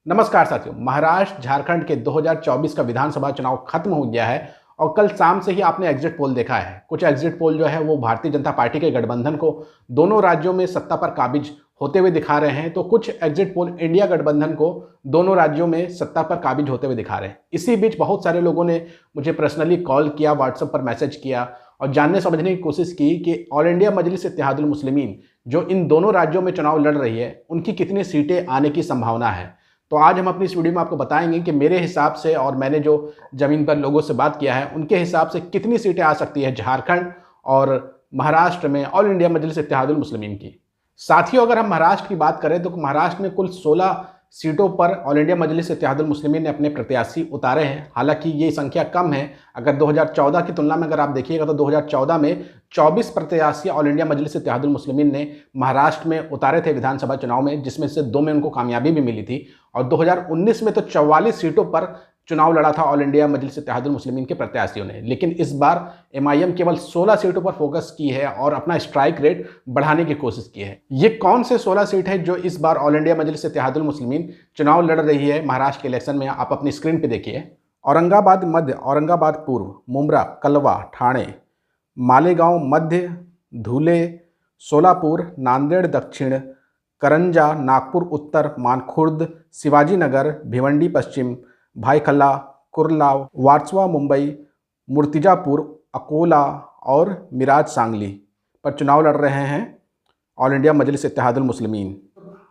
नमस्कार साथियों। महाराष्ट्र झारखंड के 2024 का विधानसभा चुनाव खत्म हो गया है और कल शाम से ही आपने एग्जिट पोल देखा है। कुछ एग्जिट पोल जो है वो भारतीय जनता पार्टी के गठबंधन को दोनों राज्यों में सत्ता पर काबिज होते हुए दिखा रहे हैं, तो कुछ एग्जिट पोल इंडिया गठबंधन को दोनों राज्यों में सत्ता पर काबिज होते हुए दिखा रहे हैं। इसी बीच बहुत सारे लोगों ने मुझे पर्सनली कॉल किया, व्हाट्सएप पर मैसेज किया और जानने समझने की कोशिश की कि ऑल इंडिया मजलिस इत्तेहादुल मुस्लिमीन जो इन दोनों राज्यों में चुनाव लड़ रही है, उनकी कितनी सीटें आने की संभावना है। तो आज हम अपनी इस वीडियो में आपको बताएंगे कि मेरे हिसाब से और मैंने जो ज़मीन पर लोगों से बात किया है उनके हिसाब से कितनी सीटें आ सकती है झारखंड और महाराष्ट्र में ऑल इंडिया मजलिस इत्तेहादुल मुस्लिमीन की। साथियों, अगर हम महाराष्ट्र की बात करें तो महाराष्ट्र में कुल 16 सीटों पर ऑल इंडिया मजलिस इत्तेहादुल मुस्लिमीन ने अपने प्रत्याशी उतारे हैं। हालांकि ये संख्या कम है। अगर 2014 की तुलना में अगर आप देखिएगा तो 2014 में 24 प्रत्याशी ऑल इंडिया मजलिस इत्तेहादुल मुस्लिमीन ने महाराष्ट्र में उतारे थे विधानसभा चुनाव में, जिसमें से 2 में उनको कामयाबी भी मिली थी। और 2019 में तो 44 सीटों पर चुनाव लड़ा था ऑल इंडिया मजलिस इत्तेहादुल मुस्लिमीन के प्रत्याशियों ने। लेकिन इस बार एमआईएम केवल 16 सीटों पर फोकस की है और अपना स्ट्राइक रेट बढ़ाने की कोशिश की है। ये कौन से 16 सीट है जो इस बार ऑल इंडिया मजलिस इत्तेहादुल मुस्लिमीन चुनाव लड़ रही है महाराष्ट्र के इलेक्शन में? आप अपनी स्क्रीन पर देखिए। औरंगाबाद मध्य, औरंगाबाद पूर्व, मुंब्रा, कलवा, ठाणे, मालेगांव मध्य, धुले, सोलापुर, नांदेड़ दक्षिण, करंजा, नागपुर उत्तर, मानखुर्द, शिवाजीनगर, भिवंडी पश्चिम, भाईखला, कुर्ला, वारसवा मुंबई, मूर्तिजापुर, अकोला और मिराज सांगली पर चुनाव लड़ रहे हैं ऑल इंडिया मजलिस इत्तेहादुल मुस्लिमीन।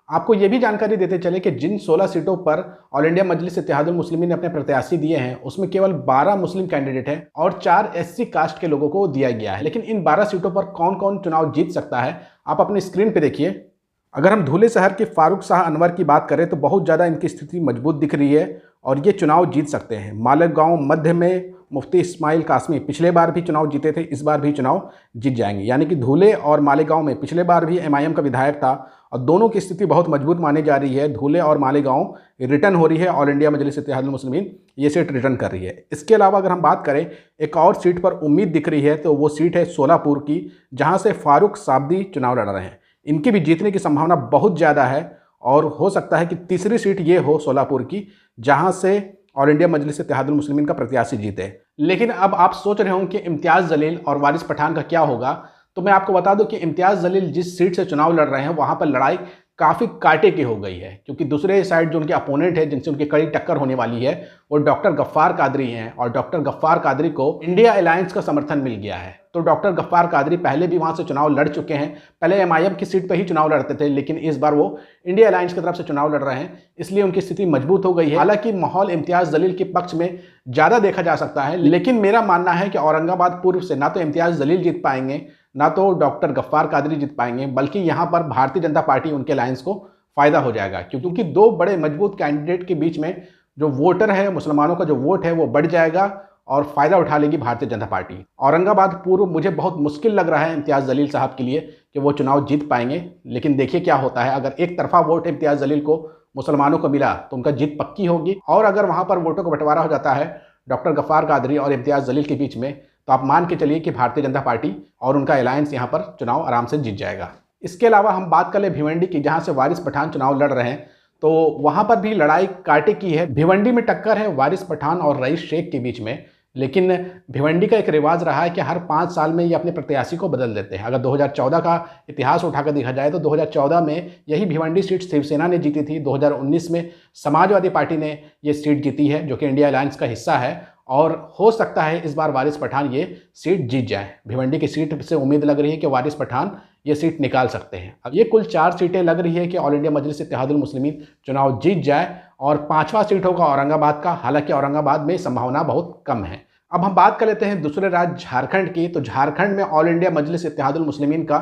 आपको ये भी जानकारी देते चले कि जिन 16 सीटों पर ऑल इंडिया मजलिस इत्तेहादुल मुस्लिमीन ने अपने प्रत्याशी दिए हैं उसमें केवल 12 मुस्लिम कैंडिडेट हैं और 4 एससी कास्ट के लोगों को दिया गया है। लेकिन इन 12 सीटों पर कौन कौन चुनाव जीत सकता है आप अपनी स्क्रीन पे देखिए। अगर हम धुले शहर के फारूक शाह अनवर की बात करें तो बहुत ज़्यादा इनकी स्थिति मजबूत दिख रही है और ये चुनाव जीत सकते हैं। मालेगांव मध्य में मुफ्ती इस्माइल कासमी पिछले बार भी चुनाव जीते थे, इस बार भी चुनाव जीत जाएंगे। यानी कि धुले और मालेगांव में पिछले बार भी एमआईएम का विधायक था और दोनों की स्थिति बहुत मजबूत मानी जा रही है। धुले और मालेगांव रिटर्न हो रही है, ऑल इंडिया मजलिस इत्तेहादुल मुस्लिमीन ये सीट रिटर्न कर रही है। इसके अलावा अगर हम बात करें एक और सीट पर उम्मीद दिख रही है तो वो सीट है सोलापुर की, जहाँ से फारूक साबदी चुनाव लड़ रहे हैं। इनकी भी जीतने की संभावना बहुत ज़्यादा है और हो सकता है कि तीसरी सीट ये हो सोलापुर की, जहां से ऑल इंडिया मजलिस इत्तेहादुल मुस्लिमीन का प्रत्याशी जीते। लेकिन अब आप सोच रहे होंगे कि इम्तियाज़ जलील और वारिस पठान का क्या होगा, तो मैं आपको बता दूं कि इम्तियाज़ जलील जिस सीट से चुनाव लड़ रहे हैं वहां पर लड़ाई काफ़ी कांटे की हो गई है, क्योंकि दूसरे साइड जो उनके अपोनेंट है जिनसे उनकी कड़ी टक्कर होने वाली है वो डॉक्टर गफ्फार कादरी हैं और डॉक्टर गफ्फार कादरी को इंडिया अलायंस का समर्थन मिल गया है। तो डॉक्टर गफ्फार कादरी पहले भी वहां से चुनाव लड़ चुके हैं, पहले एमआईएम की सीट पर ही चुनाव लड़ते थे, लेकिन इस बार वो इंडिया अलायंस की तरफ से चुनाव लड़ रहे हैं, इसलिए उनकी स्थिति मजबूत हो गई है। हालांकि माहौल इम्तियाज़ जलील के पक्ष में ज़्यादा देखा जा सकता है, लेकिन मेरा मानना है कि औरंगाबाद पूर्व से ना तो इम्तियाज़ जलील जीत पाएंगे ना तो डॉक्टर गफ्फार कादरी जीत पाएंगे, बल्कि यहाँ पर भारतीय जनता पार्टी उनके अलायंस को फ़ायदा हो जाएगा, क्योंकि 2 बड़े मजबूत कैंडिडेट के बीच में जो वोटर है, मुसलमानों का जो वोट है वो बढ़ जाएगा और फ़ायदा उठा लेगी भारतीय जनता पार्टी। औरंगाबाद पूर्व मुझे बहुत मुश्किल लग रहा है इम्तियाज़ जलील साहब के लिए कि वो चुनाव जीत पाएंगे, लेकिन देखिए क्या होता है। अगर एक तरफा वोट इम्तियाज़ जलील को मुसलमानों को मिला तो उनका जीत पक्की होगी, और अगर वहाँ पर वोटों का बंटवारा हो जाता है डॉक्टर गफ्फार कादरी और इम्तियाज़ जलील के बीच में, तो आप मान के चलिए कि भारतीय जनता पार्टी और उनका अलायंस यहाँ पर चुनाव आराम से जीत जाएगा। इसके अलावा हम बात कर ले भिवंडी की, जहाँ से वारिस पठान चुनाव लड़ रहे हैं, तो वहाँ पर भी लड़ाई कांटे की है। भिवंडी में टक्कर है वारिस पठान और रईस शेख के बीच में, लेकिन भिवंडी का एक रिवाज रहा है कि हर 5 साल में ये अपने प्रत्याशी को बदल देते हैं। अगर 2014 का इतिहास उठाकर देखा जाए तो 2014 में यही भिवंडी सीट शिवसेना ने जीती थी। 2019 में समाजवादी पार्टी ने ये सीट जीती है जो कि इंडिया अलायंस का हिस्सा है, और हो सकता है इस बार वारिस पठान ये सीट जीत जाए। भिवंडी की सीट से उम्मीद लग रही है कि वारिस पठान ये सीट निकाल सकते हैं। अब ये कुल 4 सीटें लग रही है कि ऑल इंडिया मजलिस इत्तेहादुल मुस्लिमीन चुनाव जीत जाए, और 5वां सीट होगा औरंगाबाद का। हालांकि औरंगाबाद में संभावना बहुत कम है। अब हम बात कर लेते हैं दूसरे राज्य झारखंड की। तो झारखंड में ऑल इंडिया मजलिस इत्तेहादुल मुस्लिमीन का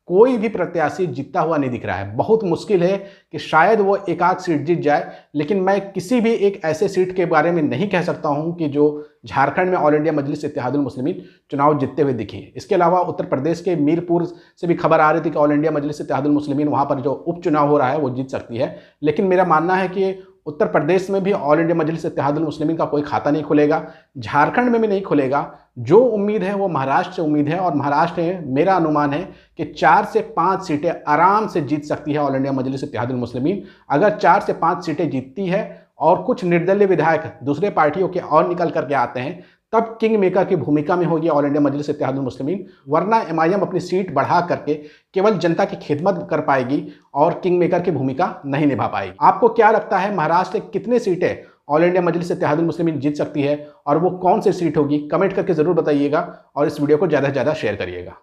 कोई भी प्रत्याशी जीतता हुआ नहीं दिख रहा है। बहुत मुश्किल है कि शायद वो एक आध सीट जीत जाए, लेकिन मैं किसी भी एक ऐसे सीट के बारे में नहीं कह सकता हूं कि जो झारखंड में ऑल इंडिया मजलिस इत्तेहादुल मुस्लिमीन चुनाव जीतते हुए दिखे। इसके अलावा उत्तर प्रदेश के मीरपुर से भी खबर आ रही थी कि ऑल इंडिया मजलिस इत्तेहादुल मुस्लिमीन वहां पर जो उपचुनाव हो रहा है वो जीत सकती है, लेकिन मेरा मानना है कि उत्तर प्रदेश में भी ऑल इंडिया मजलिस इत्तेहादुल मुस्लिमीन का कोई खाता नहीं खुलेगा, झारखंड में भी नहीं खुलेगा। जो उम्मीद है वो महाराष्ट्र से उम्मीद है, और महाराष्ट्र में मेरा अनुमान है कि 4 से 5 सीटें आराम से जीत सकती है ऑल इंडिया मजलिस इत्तेहादुल मुस्लिमीन। अगर 4 से 5 सीटें जीतती है और कुछ निर्दलीय विधायक दूसरे पार्टियों के और निकल करके आते हैं, तब किंग मेकर की भूमिका में होगी ऑल इंडिया मजलिस इत्तेहादुल मुस्लिमीन। वरना एमआईएम अपनी सीट बढ़ा करके केवल जनता की खिदमत कर पाएगी और किंग मेकर की भूमिका नहीं निभा पाएगी। आपको क्या लगता है महाराष्ट्र से कितने सीटें ऑल इंडिया मजलिस इत्तेहादुल मुस्लिमीन जीत सकती है, और वो कौन सी सीट होगी? कमेंट करके जरूर बताइएगा और इस वीडियो को ज़्यादा से ज़्यादा शेयर करिएगा।